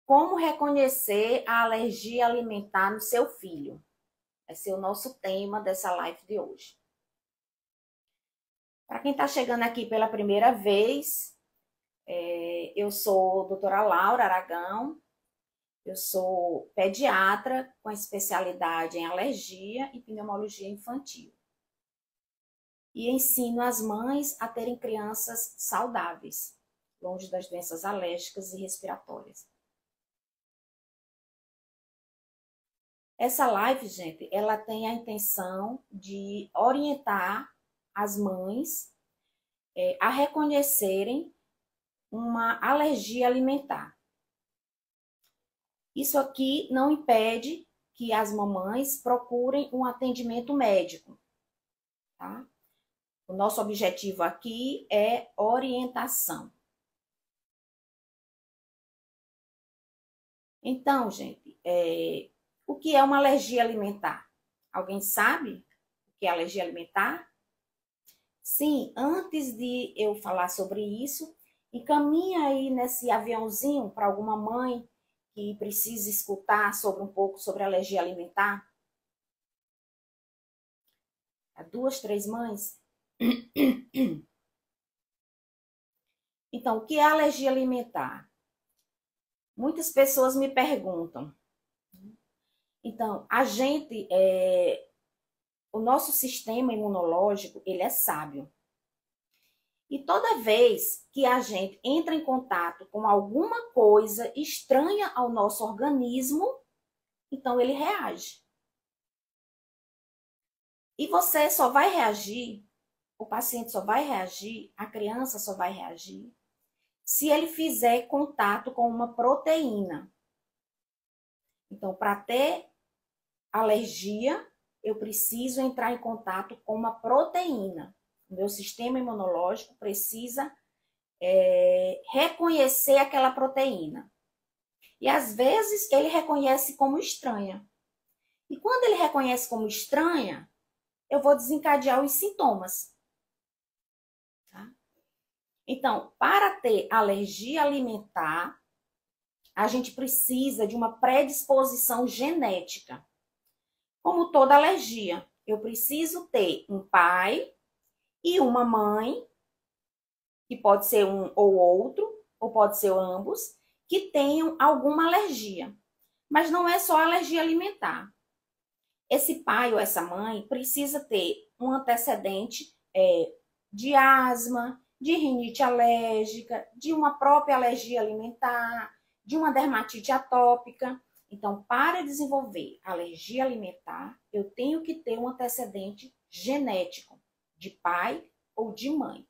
como reconhecer a alergia alimentar no seu filho? Vai ser o nosso tema dessa live de hoje. Para quem está chegando aqui pela primeira vez, eu sou a doutora Laura Aragão, eu sou pediatra com especialidade em alergia e pneumologia infantil. E ensino as mães a terem crianças saudáveis, longe das doenças alérgicas e respiratórias. Essa live, gente, ela tem a intenção de orientar as mães a reconhecerem uma alergia alimentar. Isso aqui não impede que as mamães procurem um atendimento médico, tá? O nosso objetivo aqui é orientação. Então, gente, o que é uma alergia alimentar? Alguém sabe o que é alergia alimentar? Sim, antes de eu falar sobre isso, encaminha aí nesse aviãozinho para alguma mãe que precisa escutar um pouco sobre alergia alimentar. 2, 3 mães. Então, o que é alergia alimentar? Muitas pessoas me perguntam. Então, o nosso sistema imunológico, ele é sábio. E toda vez que a gente entra em contato com alguma coisa estranha ao nosso organismo, então ele reage. E você só vai reagir, o paciente só vai reagir, a criança só vai reagir, se ele fizer contato com uma proteína. Então, para ter alergia, eu preciso entrar em contato com uma proteína. O meu sistema imunológico precisa reconhecer aquela proteína. E às vezes ele reconhece como estranha. E quando ele reconhece como estranha, eu vou desencadear os sintomas. Tá? Então, para ter alergia alimentar, a gente precisa de uma predisposição genética. Como toda alergia, eu preciso ter um pai e uma mãe, que pode ser um ou outro, ou pode ser ambos, que tenham alguma alergia. Mas não é só alergia alimentar. Esse pai ou essa mãe precisa ter um antecedente de asma, de rinite alérgica, de uma própria alergia alimentar, de uma dermatite atópica. Então, para desenvolver alergia alimentar, eu tenho que ter um antecedente genético de pai ou de mãe.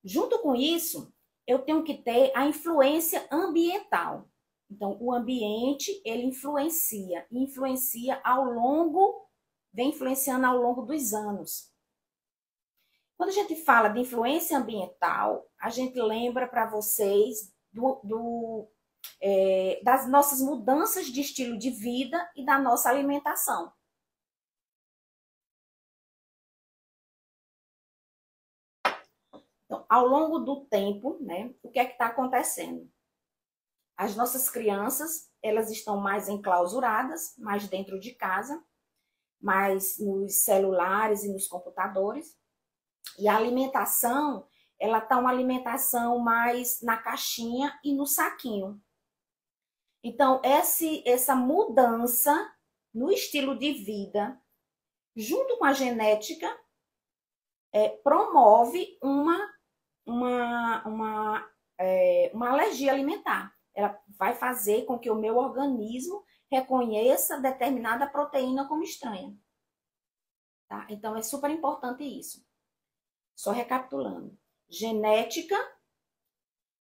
Junto com isso, eu tenho que ter a influência ambiental. Então, o ambiente, ele vem influenciando ao longo dos anos. Quando a gente fala de influência ambiental, a gente lembra para vocês das nossas mudanças de estilo de vida e da nossa alimentação. Então, ao longo do tempo, né, o que é que está acontecendo? As nossas crianças, elas estão mais enclausuradas, mais dentro de casa, mais nos celulares e nos computadores. E a alimentação, ela está uma alimentação mais na caixinha e no saquinho. Então, essa mudança no estilo de vida, junto com a genética, promove uma alergia alimentar. Ela vai fazer com que o meu organismo reconheça determinada proteína como estranha. Tá? Então, é super importante isso. Só recapitulando. Genética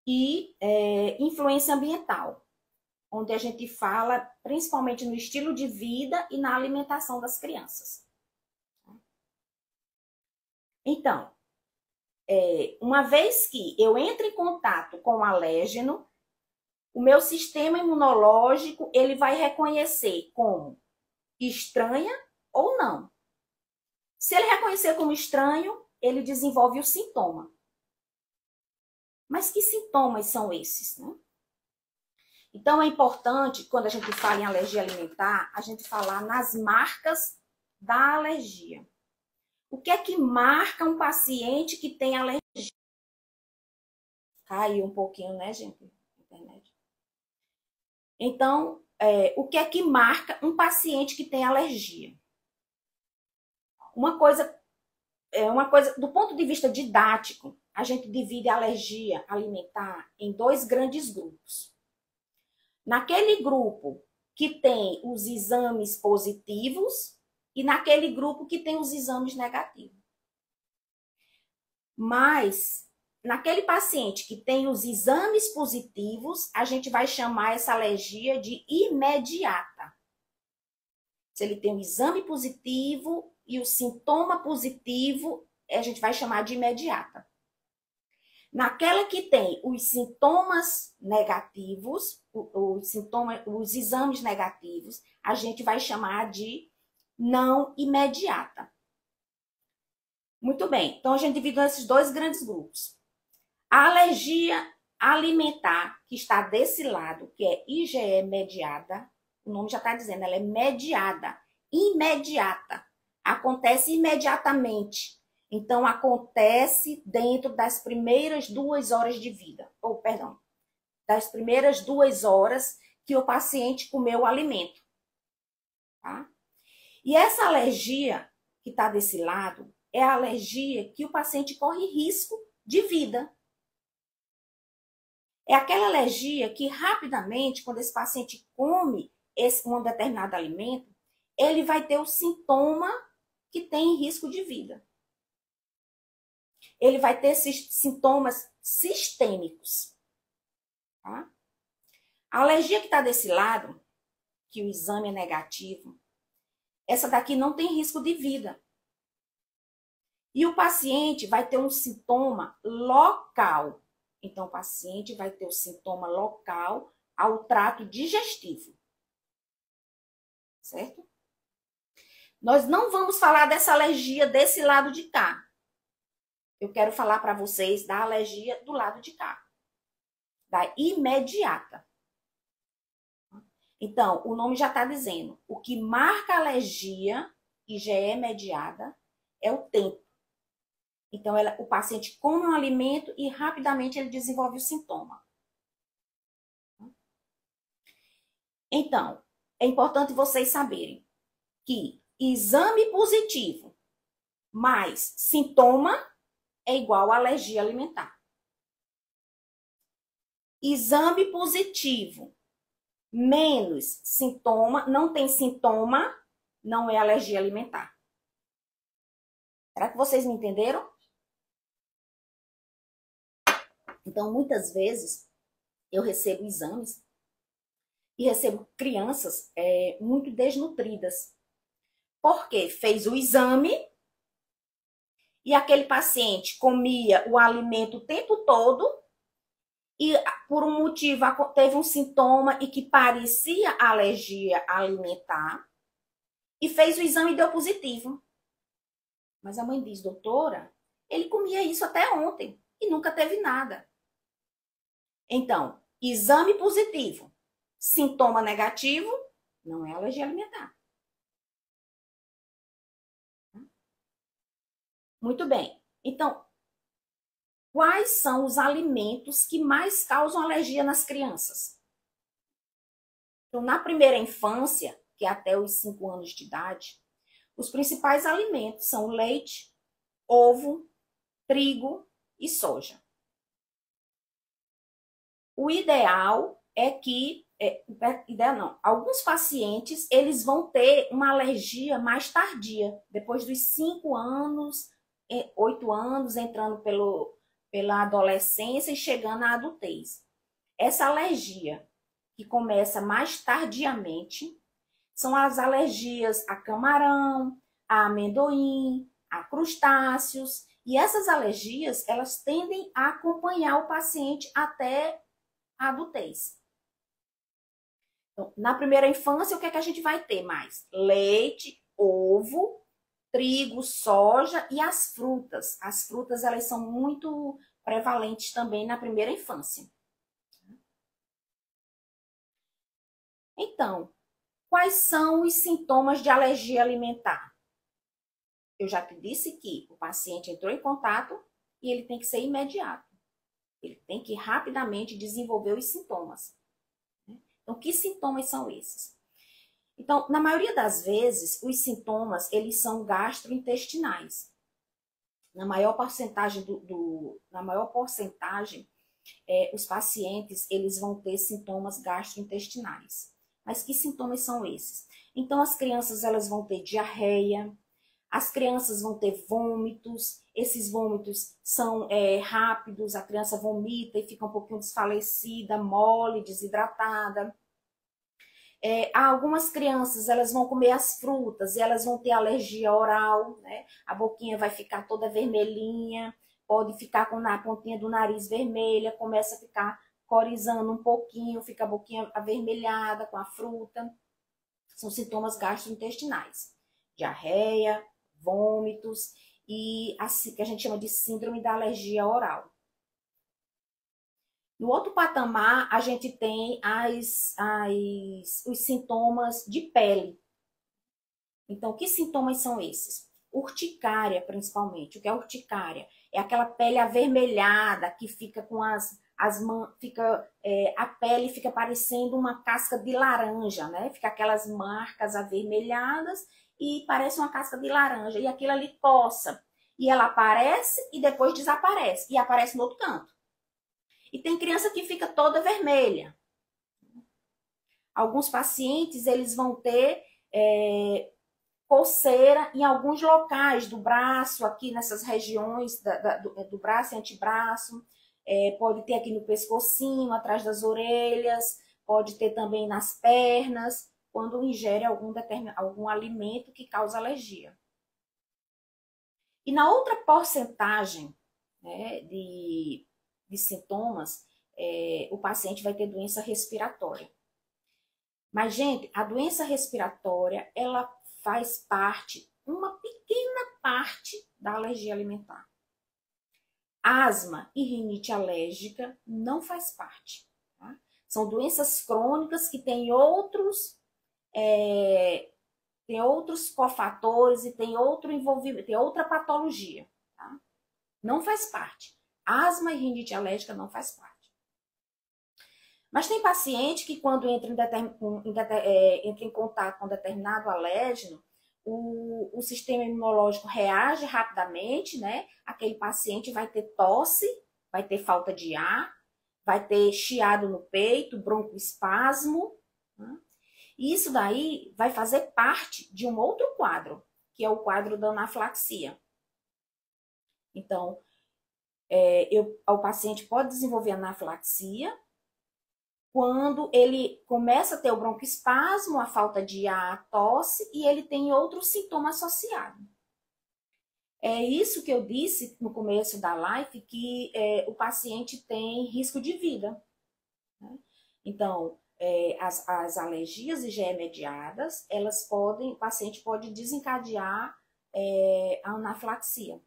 e influência ambiental, onde a gente fala principalmente no estilo de vida e na alimentação das crianças. Então, uma vez que eu entro em contato com o alérgeno, o meu sistema imunológico ele vai reconhecer como estranha ou não. Se ele reconhecer como estranho, ele desenvolve o sintoma. Mas que sintomas são esses, né? Então, é importante, quando a gente fala em alergia alimentar, a gente falar nas marcas da alergia. O que é que marca um paciente que tem alergia? Caiu um pouquinho, né, gente? Internet. Então, o que é que marca um paciente que tem alergia? Uma coisa, do ponto de vista didático, a gente divide a alergia alimentar em dois grandes grupos. Naquele grupo que tem os exames positivos e naquele grupo que tem os exames negativos. Mas, naquele paciente que tem os exames positivos, a gente vai chamar essa alergia de imediata. Se ele tem um exame positivo e o sintoma positivo, a gente vai chamar de imediata. Naquela que tem os sintomas negativos, os exames negativos, a gente vai chamar de não imediata. Muito bem, então a gente divide esses dois grandes grupos. A alergia alimentar, que está desse lado, que é IgE mediada, o nome já está dizendo, ela é mediada, imediata, acontece imediatamente. Então, acontece dentro das primeiras 2 horas de vida, das primeiras 2 horas que o paciente comeu o alimento. Tá? E essa alergia que está desse lado é a alergia que o paciente corre risco de vida. É aquela alergia que rapidamente, quando esse paciente come um determinado alimento, ele vai ter o sintoma que tem risco de vida. Ele vai ter esses sintomas sistêmicos. Tá? A alergia que está desse lado, que o exame é negativo, essa daqui não tem risco de vida. E o paciente vai ter um sintoma local. Então, o paciente vai ter o sintoma local ao trato digestivo. Certo? Nós não vamos falar dessa alergia desse lado de cá. Eu quero falar para vocês da alergia do lado de cá. Da imediata. Então, o nome já está dizendo. O que marca a alergia IgE mediada é o tempo. Então, o paciente come um alimento e rapidamente ele desenvolve o sintoma. Então, é importante vocês saberem que exame positivo mais sintoma é igual a alergia alimentar. Exame positivo menos sintoma, não tem sintoma, não é alergia alimentar. Será que vocês me entenderam? Então, muitas vezes, eu recebo exames e recebo crianças muito desnutridas. Porque fez o exame e aquele paciente comia o alimento o tempo todo e, por um motivo, teve um sintoma e que parecia alergia alimentar e fez o exame e deu positivo. Mas a mãe diz, doutora, ele comia isso até ontem e nunca teve nada. Então, exame positivo, sintoma negativo, não é alergia alimentar. Muito bem. Então, quais são os alimentos que mais causam alergia nas crianças? Então, na primeira infância, que é até os 5 anos de idade, os principais alimentos são leite, ovo, trigo e soja. O ideal é que, alguns pacientes, eles vão ter uma alergia mais tardia, depois dos 5 anos, 8 anos, entrando pela adolescência e chegando à adultez. Essa alergia, que começa mais tardiamente, são as alergias a camarão, a amendoim, a crustáceos. E essas alergias, elas tendem a acompanhar o paciente até a adultez. Então, na primeira infância, o que é que a gente vai ter mais? Leite, ovo, trigo, soja e as frutas. As frutas, elas são muito prevalentes também na primeira infância. Então, quais são os sintomas de alergia alimentar? Eu já te disse que o paciente entrou em contato e ele tem que ser imediato. Ele tem que rapidamente desenvolver os sintomas. Então, que sintomas são esses? Então, na maioria das vezes, os sintomas, eles são gastrointestinais. Na maior porcentagem, os pacientes, eles vão ter sintomas gastrointestinais. Mas que sintomas são esses? Então, as crianças, elas vão ter diarreia, as crianças vão ter vômitos, esses vômitos são rápidos, a criança vomita e fica um pouquinho desfalecida, mole, desidratada. Algumas crianças, elas vão comer as frutas e elas vão ter alergia oral, né? A boquinha vai ficar toda vermelhinha, pode ficar com a pontinha do nariz vermelha, começa a ficar corizando um pouquinho, fica a boquinha avermelhada com a fruta. São sintomas gastrointestinais. Diarreia, vômitos e assim que a gente chama de síndrome da alergia oral. No outro patamar, a gente tem os sintomas de pele. Então, que sintomas são esses? Urticária, principalmente. O que é urticária? É aquela pele avermelhada que fica com a pele fica parecendo uma casca de laranja, né? Fica aquelas marcas avermelhadas e parece uma casca de laranja. E aquilo ali coça. E ela aparece e depois desaparece. E aparece no outro canto. E tem criança que fica toda vermelha. Alguns pacientes, eles vão ter coceira em alguns locais do braço, aqui nessas regiões do braço e antebraço. Pode ter aqui no pescocinho, atrás das orelhas. Pode ter também nas pernas, quando ingere algum alimento que causa alergia. E na outra porcentagem, né, de sintomas, o paciente vai ter doença respiratória. Mas, gente, a doença respiratória, ela faz parte, uma pequena parte da alergia alimentar. Asma e rinite alérgica não faz parte. Tá? São doenças crônicas que têm outros cofatores e tem outro envolvimento, tem outra patologia. Tá? Não faz parte. Asma e rinite alérgica não faz parte. Mas tem paciente que quando entra em contato com determinado alérgeno, o sistema imunológico reage rapidamente, né? Aquele paciente vai ter tosse, vai ter falta de ar, vai ter chiado no peito, broncoespasmo. Né? E isso daí vai fazer parte de um outro quadro, que é o quadro da anafilaxia. Então, o paciente pode desenvolver anafilaxia quando ele começa a ter o broncoespasmo, a falta de ar, a tosse, e ele tem outro sintoma associado. É isso que eu disse no começo da live, que o paciente tem risco de vida. Né? Então, as alergias IgE mediadas, o paciente pode desencadear a anafilaxia,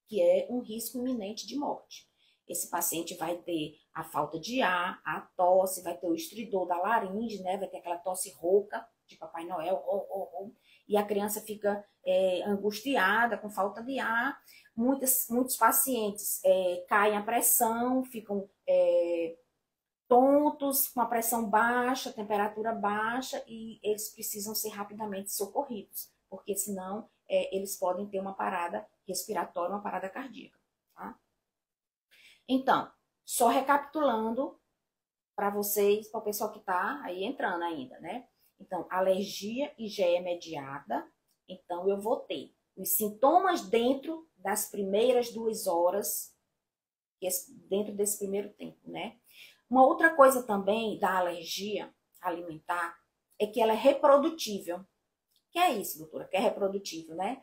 que é um risco iminente de morte. Esse paciente vai ter a falta de ar, a tosse, vai ter o estridor da laringe, né? Vai ter aquela tosse rouca de Papai Noel, e a criança fica angustiada, com falta de ar. Muitos pacientes caem a pressão, ficam tontos, com a pressão baixa, temperatura baixa, e eles precisam ser rapidamente socorridos, porque senão eles podem ter uma parada respiratória, uma parada cardíaca. Tá? Então, só recapitulando para vocês, para o pessoal que está aí entrando ainda, né? Então, alergia IgE mediada. Então, eu vou ter os sintomas dentro das primeiras 2 horas, dentro desse primeiro tempo, né? Uma outra coisa também da alergia alimentar é que ela é reprodutível. Que é isso, doutora? Que é reprodutível, né?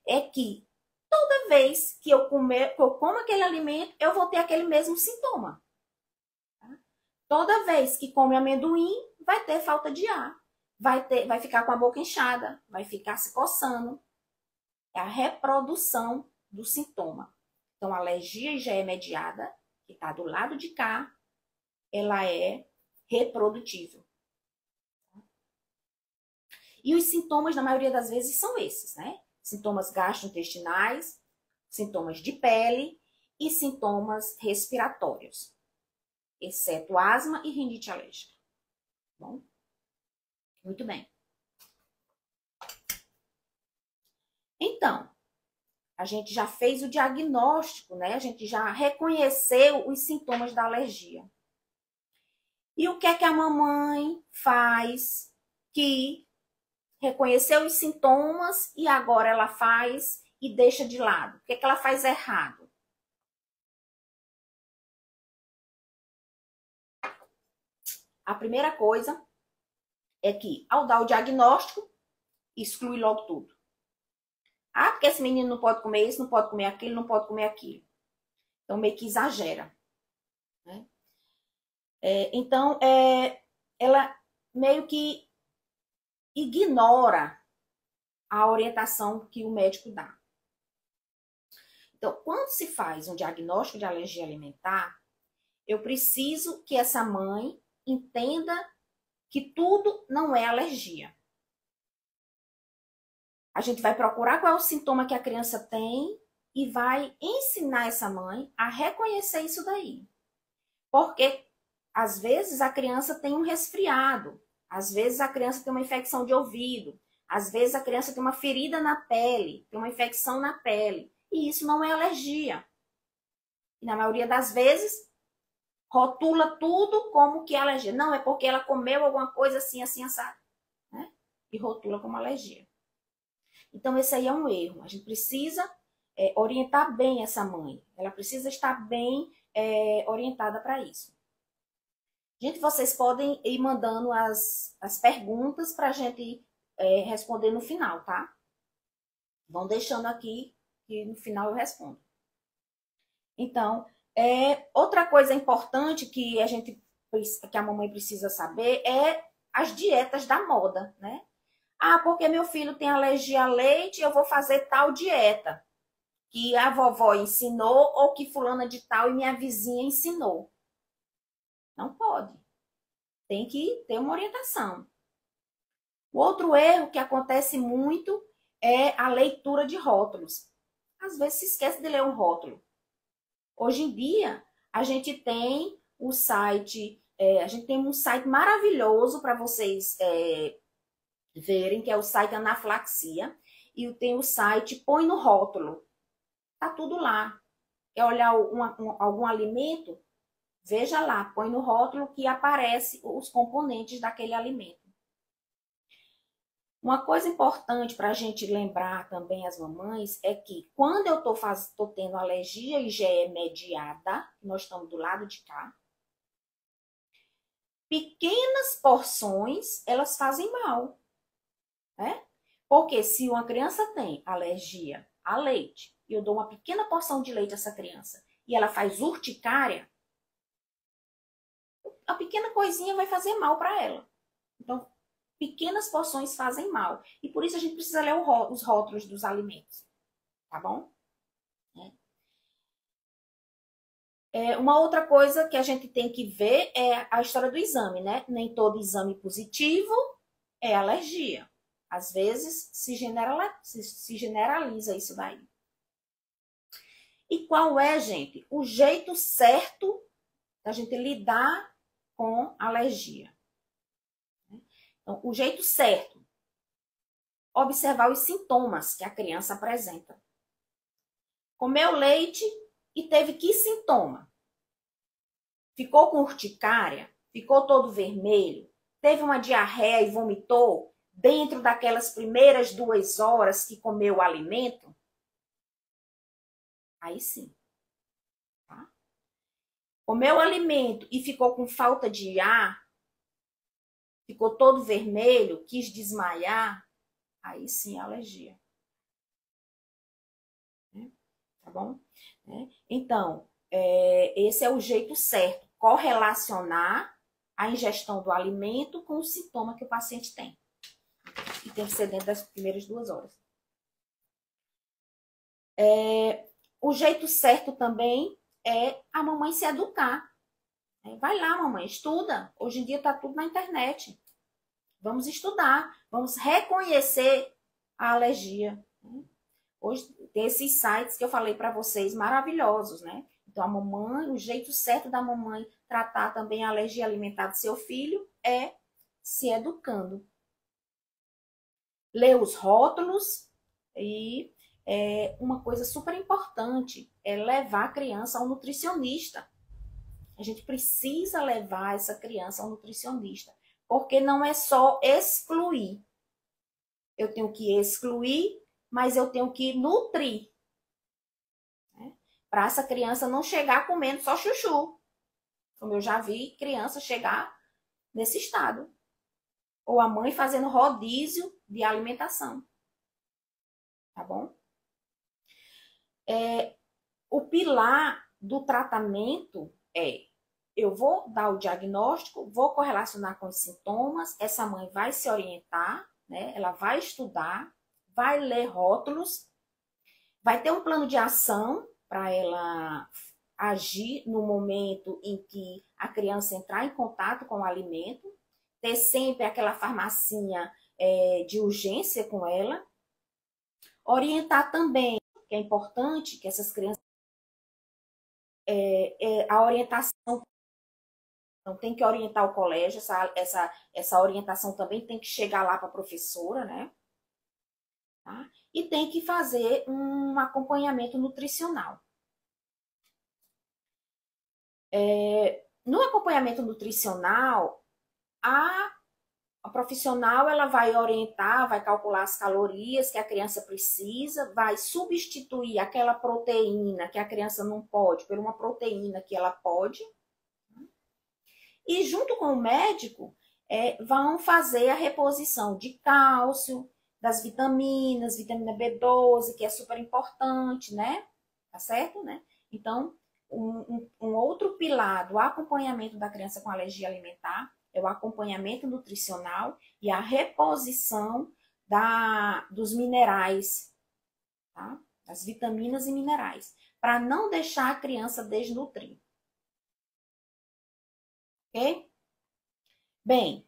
É que toda vez que eu como aquele alimento, eu vou ter aquele mesmo sintoma. Tá? Toda vez que come amendoim, vai ter falta de ar. Vai ficar com a boca inchada, vai ficar se coçando. É a reprodução do sintoma. Então, a alergia IgE mediada, que está do lado de cá, ela é reprodutível. E os sintomas, na maioria das vezes, são esses, né? Sintomas gastrointestinais, sintomas de pele e sintomas respiratórios, exceto asma e rinite alérgica. Bom, muito bem. Então, a gente já fez o diagnóstico, né? A gente já reconheceu os sintomas da alergia. E o que é que a mamãe faz que reconheceu os sintomas e agora ela faz e deixa de lado? O que é que ela faz errado? A primeira coisa é que, ao dar o diagnóstico, exclui logo tudo. Ah, porque esse menino não pode comer isso, não pode comer aquilo, não pode comer aquilo. Então, meio que exagera. Né? Então, ela meio que ignora a orientação que o médico dá. Então, quando se faz um diagnóstico de alergia alimentar, eu preciso que essa mãe entenda que tudo não é alergia. A gente vai procurar qual é o sintoma que a criança tem e vai ensinar essa mãe a reconhecer isso daí. Porque, às vezes, a criança tem um resfriado, às vezes a criança tem uma infecção de ouvido, às vezes a criança tem uma ferida na pele, tem uma infecção na pele. E isso não é alergia. E na maioria das vezes, rotula tudo como que é alergia. Não, é porque ela comeu alguma coisa assim, assim, assado. Né? E rotula como alergia. Então, esse aí é um erro. A gente precisa orientar bem essa mãe. Ela precisa estar bem orientada para isso. Gente, vocês podem ir mandando as perguntas para a gente responder no final, tá? Vão deixando aqui que no final eu respondo. Então, outra coisa importante que a mamãe precisa saber é as dietas da moda, né? Ah, porque meu filho tem alergia a leite, eu vou fazer tal dieta que a vovó ensinou ou que fulana de tal e minha vizinha ensinou. Não pode. Tem que ter uma orientação. O outro erro que acontece muito é a leitura de rótulos. Às vezes se esquece de ler um rótulo. Hoje em dia, a gente tem um site maravilhoso para vocês verem, que é o site Anaflaxia, e tem o site Põe no Rótulo. Tá tudo lá. Quer olhar algum alimento? Veja lá, põe no rótulo que aparece os componentes daquele alimento. Uma coisa importante para a gente lembrar também as mamães é que quando eu tô tendo alergia IgE mediada, nós estamos do lado de cá, pequenas porções, elas fazem mal, né? Porque se uma criança tem alergia a leite, e eu dou uma pequena porção de leite a essa criança, e ela faz urticária, a pequena coisinha vai fazer mal para ela. Então, pequenas porções fazem mal. E por isso a gente precisa ler os rótulos dos alimentos. Tá bom? Uma outra coisa que a gente tem que ver é a história do exame, né? Nem todo exame positivo é alergia. Às vezes se generaliza isso daí. E qual é, gente, o jeito certo da gente lidar com alergia? Então, o jeito certo, observar os sintomas que a criança apresenta. Comeu leite e teve que sintoma? Ficou com urticária? Ficou todo vermelho? Teve uma diarreia e vomitou dentro daquelas primeiras 2 horas que comeu o alimento? Aí sim. Tá? Comeu o alimento e ficou com falta de ar? Ficou todo vermelho? Quis desmaiar? Aí sim, alergia. Tá bom? Então, esse é o jeito certo, correlacionar a ingestão do alimento com o sintoma que o paciente tem. E tem que ser dentro das primeiras 2 horas. O jeito certo também é a mamãe se educar. Vai lá, mamãe, estuda. Hoje em dia tá tudo na internet. Vamos estudar, vamos reconhecer a alergia. Hoje tem esses sites que eu falei para vocês maravilhosos, né? Então a mamãe, o jeito certo da mamãe tratar também a alergia alimentar do seu filho é se educando. Ler os rótulos e uma coisa super importante é levar a criança ao nutricionista. A gente precisa levar essa criança ao nutricionista, porque não é só excluir. Eu tenho que excluir, mas eu tenho que nutrir. Né? Para essa criança não chegar comendo só chuchu. Como eu já vi criança chegar nesse estado. Ou a mãe fazendo rodízio de alimentação. Tá bom? O pilar do tratamento é: eu vou dar o diagnóstico, vou correlacionar com os sintomas, essa mãe vai se orientar, né? Ela vai estudar, vai ler rótulos, vai ter um plano de ação para ela agir no momento em que a criança entrar em contato com o alimento, ter sempre aquela farmacinha de urgência com ela, orientar também, que é importante que essas crianças a orientação. Então, tem que orientar o colégio, essa orientação também tem que chegar lá para a professora, né? Tá? E tem que fazer um acompanhamento nutricional. No acompanhamento nutricional, a profissional ela vai orientar, vai calcular as calorias que a criança precisa, vai substituir aquela proteína que a criança não pode por uma proteína que ela pode. E junto com o médico, vão fazer a reposição de cálcio, das vitaminas, vitamina B12, que é super importante, né? Tá certo, né? Então, um outro pilar do acompanhamento da criança com alergia alimentar é o acompanhamento nutricional e a reposição dos minerais, tá? Das vitaminas e minerais, para não deixar a criança desnutrir. Ok? Bem,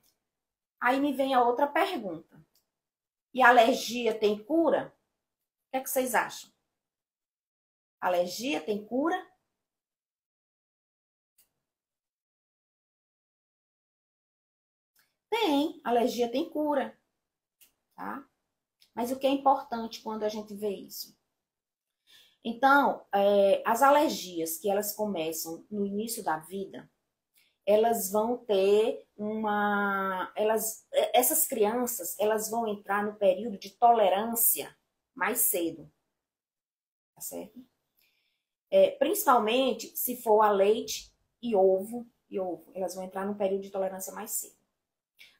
aí me vem a outra pergunta. E a alergia tem cura? O que é que vocês acham? Alergia tem cura? Tem, alergia tem cura, tá? Mas o que é importante quando a gente vê isso? Então, as alergias que elas começam no início da vida, elas vão ter essas crianças, elas vão entrar no período de tolerância mais cedo, tá certo? Principalmente se for a leite e ovo, elas vão entrar no período de tolerância mais cedo.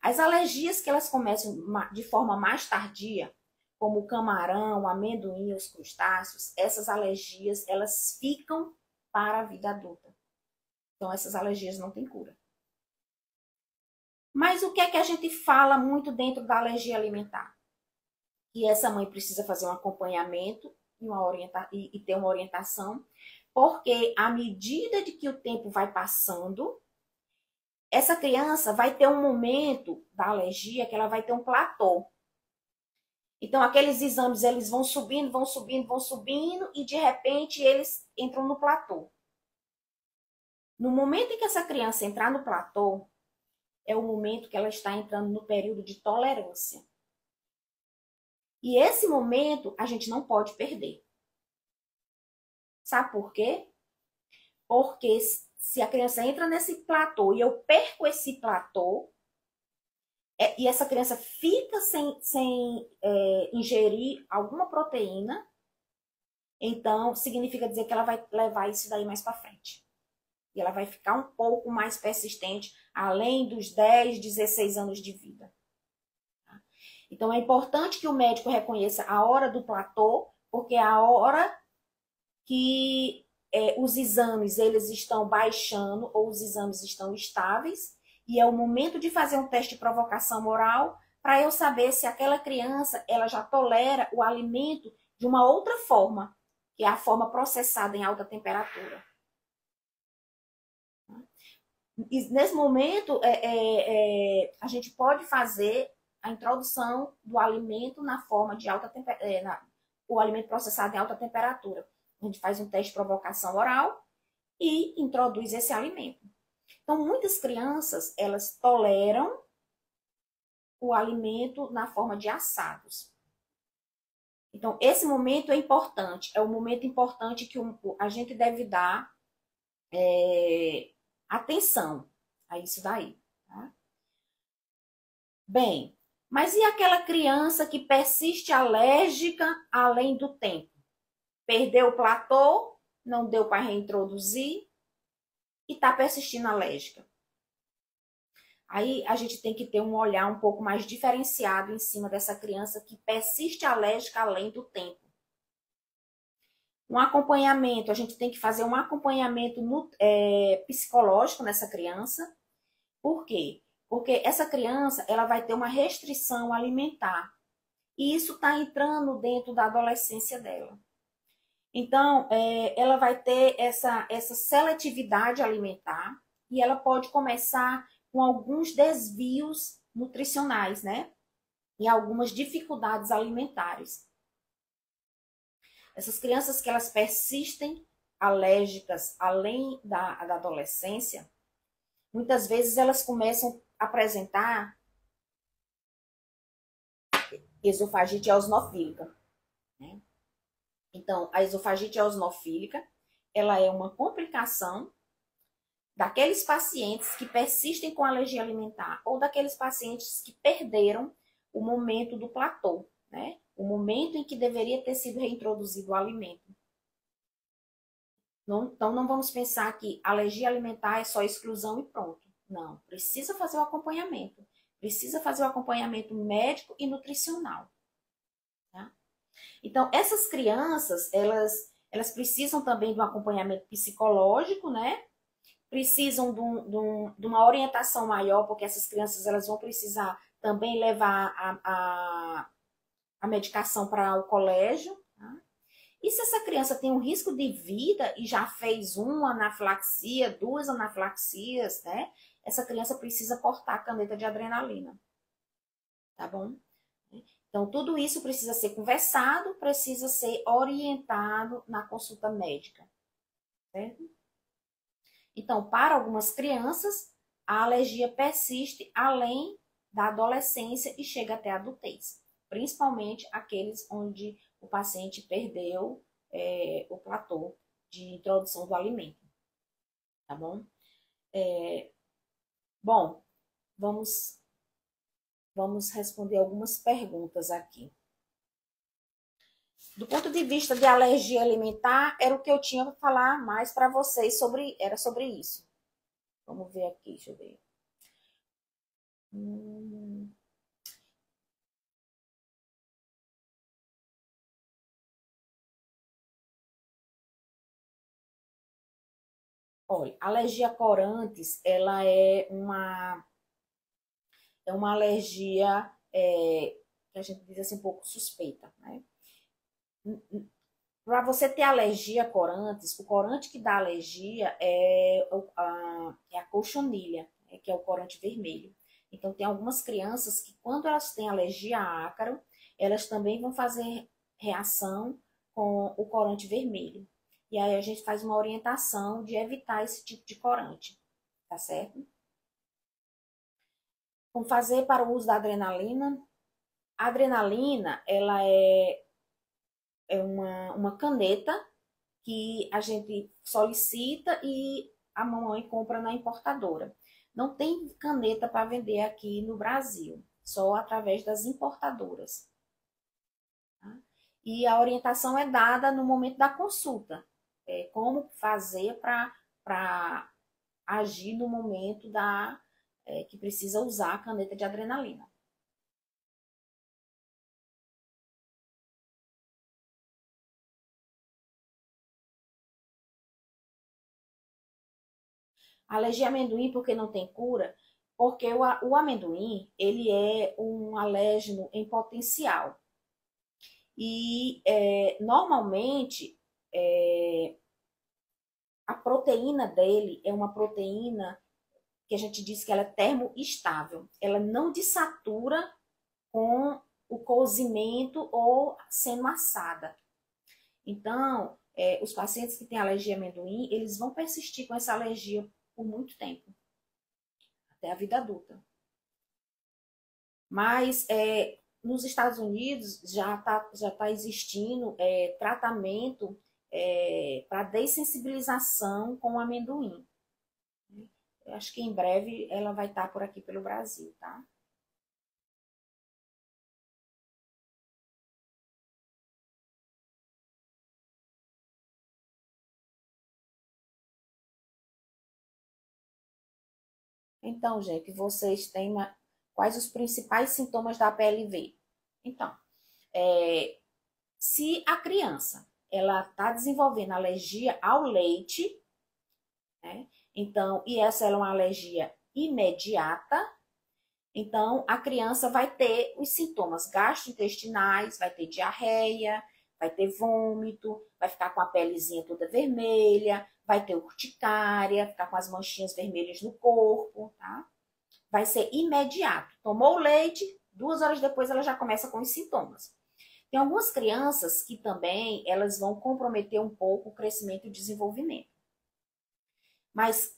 As alergias que elas começam de forma mais tardia, como o camarão, o amendoim, os crustáceos, essas alergias, elas ficam para a vida adulta. Então, essas alergias não têm cura. Mas o que é que a gente fala muito dentro da alergia alimentar? Que essa mãe precisa fazer um acompanhamento e ter uma orientação, porque à medida de que o tempo vai passando, essa criança vai ter um momento da alergia que ela vai ter um platô. Então, aqueles exames, eles vão subindo, vão subindo, vão subindo, e de repente eles entram no platô. No momento em que essa criança entrar no platô, é o momento que ela está entrando no período de tolerância. E esse momento a gente não pode perder. Sabe por quê? Porque se a criança entra nesse platô e eu perco esse platô, e essa criança fica sem ingerir alguma proteína, então significa dizer que ela vai levar isso daí mais para frente. E ela vai ficar um pouco mais persistente, além dos 10, 16 anos de vida. Então, é importante que o médico reconheça a hora do platô, porque é a hora que os exames eles estão baixando ou os exames estão estáveis, e é o momento de fazer um teste de provocação oral para eu saber se aquela criança ela já tolera o alimento de uma outra forma, que é a forma processada em alta temperatura. E nesse momento, a gente pode fazer a introdução do alimento na forma de alta temperatura, o alimento processado em alta temperatura. A gente faz um teste de provocação oral e introduz esse alimento. Então, muitas crianças, elas toleram o alimento na forma de assados. Então, esse momento é importante, é o momento importante que a gente deve dar atenção a isso daí. Tá? Bem, mas e aquela criança que persiste alérgica além do tempo? Perdeu o platô, não deu para reintroduzir e está persistindo alérgica. Aí a gente tem que ter um olhar um pouco mais diferenciado em cima dessa criança que persiste alérgica além do tempo. Um acompanhamento, a gente tem que fazer um acompanhamento psicológico nessa criança. Por quê? Porque essa criança ela vai ter uma restrição alimentar. E isso está entrando dentro da adolescência dela. Então, ela vai ter essa seletividade alimentar e ela pode começar com alguns desvios nutricionais, né? E algumas dificuldades alimentares. Essas crianças que elas persistem alérgicas além da adolescência, muitas vezes elas começam a apresentar esofagite eosinofílica, né? Então, a esofagite eosinofílica, ela é uma complicação daqueles pacientes que persistem com alergia alimentar ou daqueles pacientes que perderam o momento do platô, né? O momento em que deveria ter sido reintroduzido o alimento. Então, não vamos pensar que alergia alimentar é só exclusão e pronto. Não, precisa fazer o acompanhamento. Precisa fazer o acompanhamento médico e nutricional. Tá? Então, essas crianças, elas precisam também de um acompanhamento psicológico, né? Precisam de uma orientação maior, porque essas crianças elas vão precisar também levar a medicação para o colégio. Tá? E se essa criança tem um risco de vida e já fez uma anafilaxia, 2 anafilaxias, né? Essa criança precisa cortar a caneta de adrenalina. Tá bom? Então, tudo isso precisa ser conversado, precisa ser orientado na consulta médica. Certo? Então, para algumas crianças, a alergia persiste além da adolescência e chega até a adultez. Principalmente aqueles onde o paciente perdeu o platô de introdução do alimento. Tá bom? Bom, vamos responder algumas perguntas aqui. Do ponto de vista de alergia alimentar, era o que eu tinha para falar mais para vocês era sobre isso. Vamos ver aqui, deixa eu ver. Olha, a alergia a corantes, ela é uma alergia que a gente diz assim um pouco suspeita, né? Para você ter alergia a corantes, o corante que dá alergia é a cochonilha, né, que é o corante vermelho. Então, tem algumas crianças que, quando elas têm alergia a ácaro, elas também vão fazer reação com o corante vermelho. E aí a gente faz uma orientação de evitar esse tipo de corante, tá certo? Como fazer para o uso da adrenalina? A adrenalina, ela é uma caneta que a gente solicita e a mamãe compra na importadora. Não tem caneta para vender aqui no Brasil, só através das importadoras. Tá? E a orientação é dada no momento da consulta. Como fazer para agir no momento que precisa usar a caneta de adrenalina. Alergia a amendoim porque não tem cura? Porque o amendoim, ele é um alérgeno em potencial. E normalmente a proteína dele é uma proteína que a gente diz que ela é termoestável. Ela não desatura com o cozimento ou sendo assada. Então, os pacientes que têm alergia a amendoim, eles vão persistir com essa alergia por muito tempo, até a vida adulta. Mas nos Estados Unidos já tá existindo tratamento para dessensibilização com o amendoim. Eu acho que em breve ela vai estar por aqui pelo Brasil, tá? Então, gente, vocês têm quais os principais sintomas da PLV? Então, se a criança ela está desenvolvendo alergia ao leite, né? Então, e essa é uma alergia imediata, então a criança vai ter os sintomas gastrointestinais, vai ter diarreia, vai ter vômito, vai ficar com a pelezinha toda vermelha, vai ter urticária, ficar com as manchinhas vermelhas no corpo, tá? Vai ser imediato. Tomou o leite, 2 horas depois ela já começa com os sintomas. Tem algumas crianças que também elas vão comprometer um pouco o crescimento e o desenvolvimento. Mas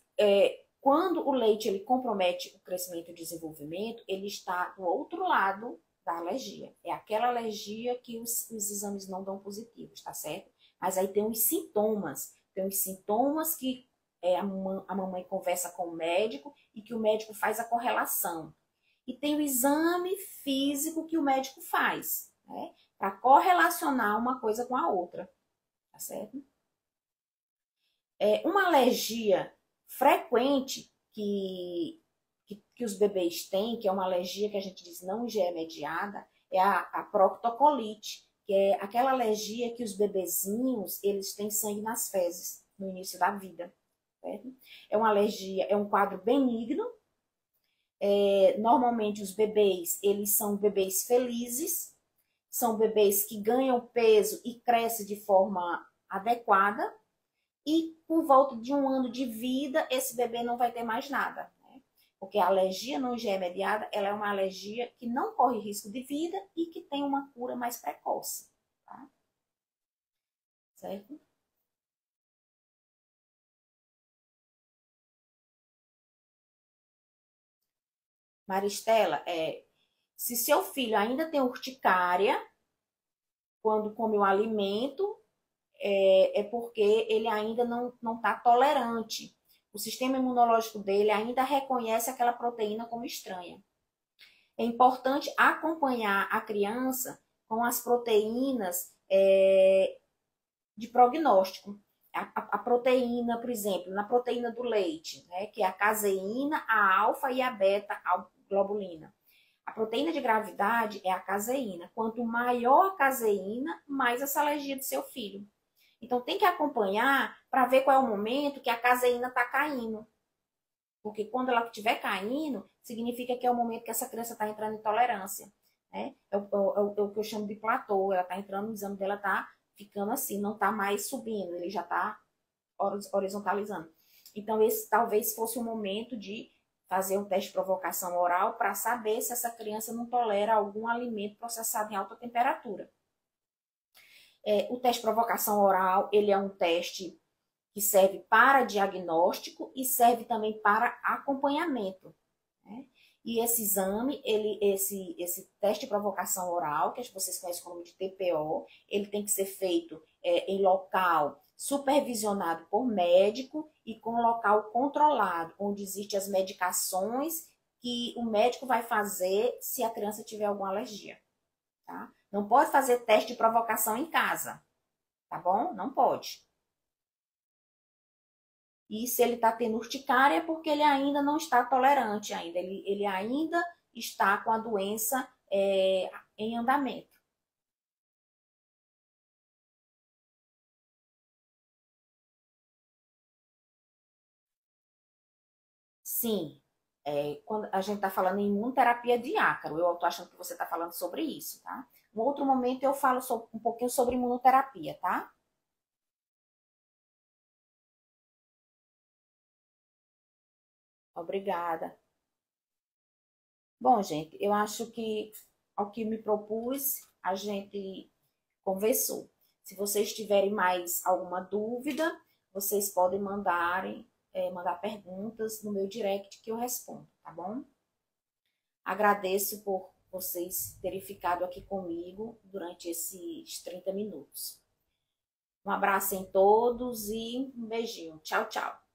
quando o leite ele compromete o crescimento e o desenvolvimento, ele está do outro lado da alergia. É aquela alergia que os exames não dão positivos, tá certo? Mas aí tem os sintomas. Tem os sintomas que a mamãe conversa com o médico e que o médico faz a correlação. E tem o exame físico que o médico faz, né? Para correlacionar uma coisa com a outra, tá certo? Uma alergia frequente que os bebês têm, que é uma alergia que a gente diz não remediada, é a proctocolite, que é aquela alergia que os bebezinhos, eles têm sangue nas fezes no início da vida. Certo? É uma alergia, é um quadro benigno. Normalmente os bebês, eles são bebês felizes, são bebês que ganham peso e crescem de forma adequada, e por volta de 1 ano de vida, esse bebê não vai ter mais nada, né? Porque a alergia não remediada, ela é uma alergia que não corre risco de vida e que tem uma cura mais precoce, tá? Certo? Maristela, se seu filho ainda tem urticária, quando come o alimento, é porque ele ainda não está tolerante. O sistema imunológico dele ainda reconhece aquela proteína como estranha. É importante acompanhar a criança com as proteínas de prognóstico. A proteína, por exemplo, na proteína do leite, né, que é a caseína, a alfa e a beta-globulina. A proteína de gravidade é a caseína. Quanto maior a caseína, mais essa alergia do seu filho. Então, tem que acompanhar para ver qual é o momento que a caseína está caindo. Porque quando ela estiver caindo, significa que é o momento que essa criança está entrando em tolerância. Né? É o que eu chamo de platô. Ela está entrando, o exame dela está ficando assim, não está mais subindo, ele já está horizontalizando. Então, esse talvez fosse o momento de fazer um teste de provocação oral para saber se essa criança não tolera algum alimento processado em alta temperatura. O teste de provocação oral, ele é um teste que serve para diagnóstico e serve também para acompanhamento, né? E esse exame, esse teste de provocação oral, que vocês conhecem como de TPO, ele tem que ser feito em local supervisionado por médico e com local controlado, onde existem as medicações que o médico vai fazer se a criança tiver alguma alergia, tá? Não pode fazer teste de provocação em casa, tá bom? Não pode. E se ele está tendo urticária é porque ele ainda não está tolerante ainda, ele ainda está com a doença em andamento. Sim, quando a gente está falando em imunoterapia de ácaro, eu estou achando que você está falando sobre isso, tá? Um outro momento eu falo um pouquinho sobre imunoterapia, tá? Obrigada. Bom, gente, eu acho que ao que me propus, a gente conversou. Se vocês tiverem mais alguma dúvida, vocês podem mandar perguntas no meu direct que eu respondo, tá bom? Agradeço por vocês terem ficado aqui comigo durante esses 30 minutos. Um abraço em todos e um beijinho. Tchau, tchau.